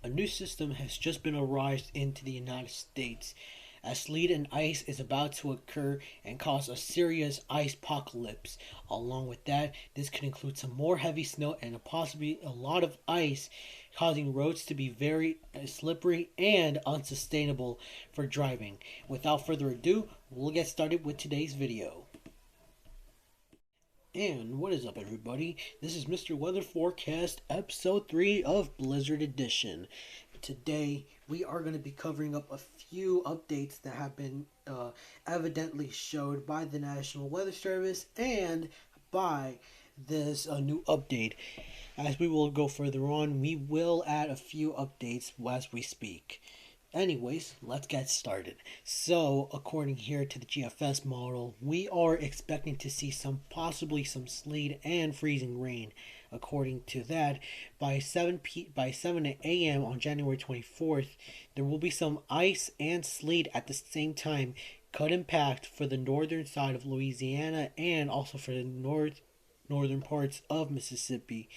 A new system has just been arrived into the United States, as sleet and ice is about to occur and cause a serious icepocalypse. Along with that, this could include some more heavy snow and possibly a lot of ice, causing roads to be very slippery and unsustainable for driving. Without further ado, we'll get started with today's video. And what is up, everybody? This is Mr. Weather Forecast, episode 3 of Blizzard Edition. Today, we are going to be covering up a few updates that have been evidently showed by the National Weather Service and by this new update. As we will go further on, we will add a few updates as we speak. Anyways, let's get started. So, according here to the GFS model, we are expecting to see possibly some sleet and freezing rain. According to that, by 7 a.m. on January 24th, there will be some ice and sleet at the same time. Could impact for the northern side of Louisiana and also for the northern parts of Mississippi.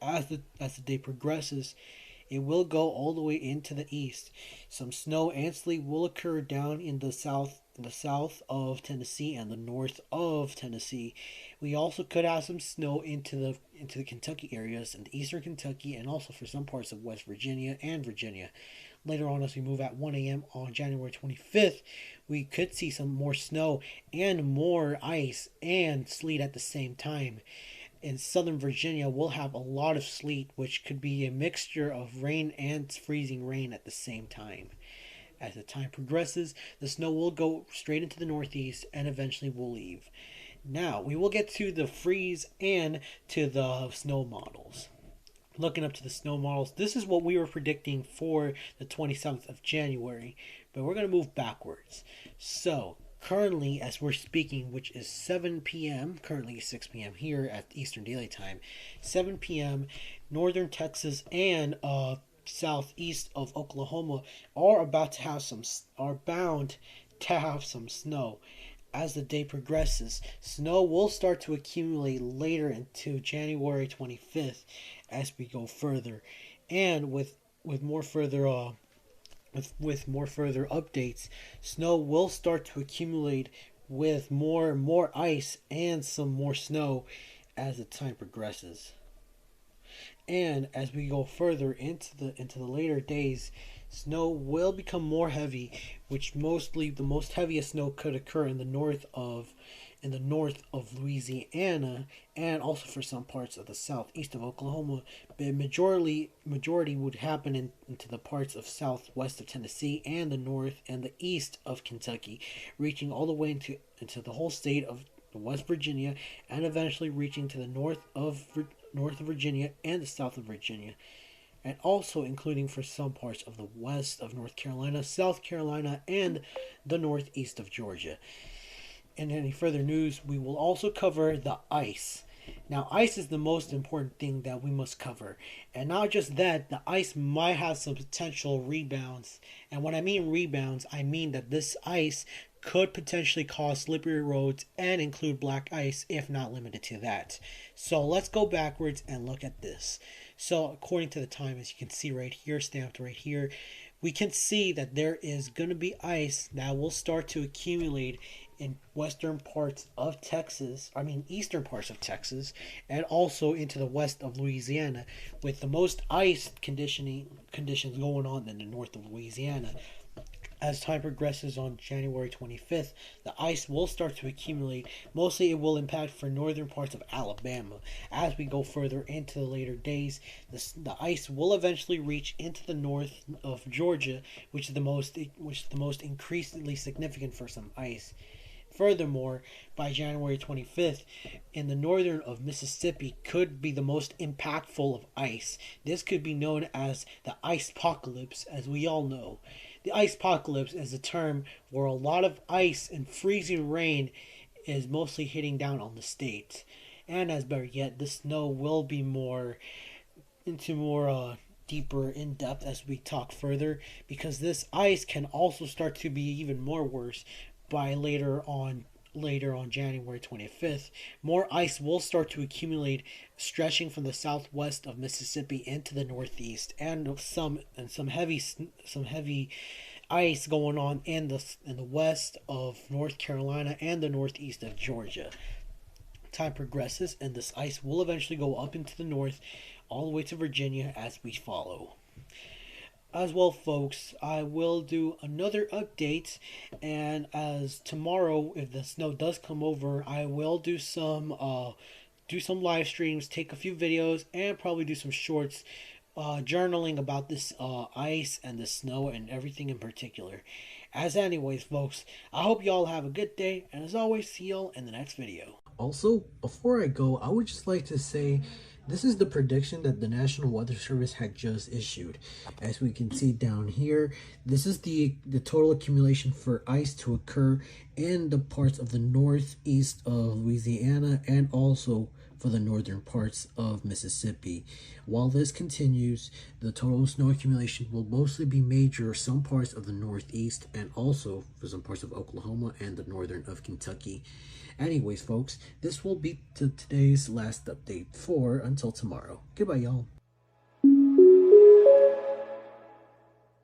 As the day progresses, it will go all the way into the east. Some snow and sleet will occur down in the south of Tennessee and the north of Tennessee. We also could have some snow into the Kentucky areas and eastern Kentucky, and also for some parts of West Virginia and Virginia. Later on, as we move at 1 a.m. on January 25th, we could see some more snow and more ice and sleet at the same time. In southern Virginia, we'll have a lot of sleet, which could be a mixture of rain and freezing rain at the same time. As the time progresses, the snow will go straight into the northeast and eventually will leave. Now, we will get to the freeze and to the snow models. Looking up to the snow models, this is what we were predicting for the 27th of January, but we're going to move backwards. So, currently, as we're speaking, which is 7 p.m., currently 6 p.m. here at Eastern Daylight Time, 7 p.m., northern Texas and southeast of Oklahoma are bound to have some snow. As the day progresses, snow will start to accumulate later into January 25th as we go further, and with more further updates, snow will start to accumulate with more ice and some more snow as the time progresses. And as we go further into the later days, snow will become more heavy, which mostly the most heaviest snow could occur in the north of Louisiana, and also for some parts of the southeast of Oklahoma. But majority would happen into the parts of southwest of Tennessee and the north and the east of Kentucky, reaching all the way into the whole state of West Virginia, and eventually reaching to the north of Virginia and the south of Virginia, and also including for some parts of the west of North Carolina, South Carolina, and the northeast of Georgia. In any further news, we will also cover the ice. Now, ice is the most important thing that we must cover. And not just that, the ice might have some potential rebounds. And when I mean rebounds, I mean that this ice could potentially cause slippery roads and include black ice, if not limited to that. So let's go backwards and look at this. So according to the time, as you can see right here, stamped right here, we can see that there is going to be ice that will start to accumulate in eastern parts of Texas, and also into the west of Louisiana, with the most ice conditions going on in the north of Louisiana. As time progresses on January 25th, the ice will start to accumulate. Mostly it will impact for northern parts of Alabama. As we go further into the later days, the ice will eventually reach into the north of Georgia, which is the most increasingly significant for some ice. Furthermore, by January 25th, in the northern of Mississippi could be the most impactful of ice. This could be known as the Icepocalypse, as we all know. The Icepocalypse is a term where a lot of ice and freezing rain is mostly hitting down on the state. And as better yet, the snow will be more deeper in depth as we talk further, because this ice can also start to be even more worse by later on later on January 25th, more ice will start to accumulate, stretching from the southwest of Mississippi into the northeast, and some heavy ice going on in the west of North Carolina and the northeast of Georgia. Time progresses, and this ice will eventually go up into the north, all the way to Virginia as we follow. As well, folks, I will do another update, and as tomorrow, if the snow does come over, I will do some live streams, take a few videos, and probably do some shorts, journaling about this ice and the snow and everything in particular. As anyways, folks, I hope y'all have a good day, and as always, see y'all in the next video. Also, before I go, I would just like to say this is the prediction that the National Weather Service had just issued. As we can see down here, this is the total accumulation for ice to occur in the parts of the northeast of Louisiana and also for the northern parts of Mississippi. While this continues, the total snow accumulation will mostly be major some parts of the northeast and also for some parts of Oklahoma and the northern of Kentucky. Anyways, folks, this will be today's last update for until tomorrow. Goodbye, y'all.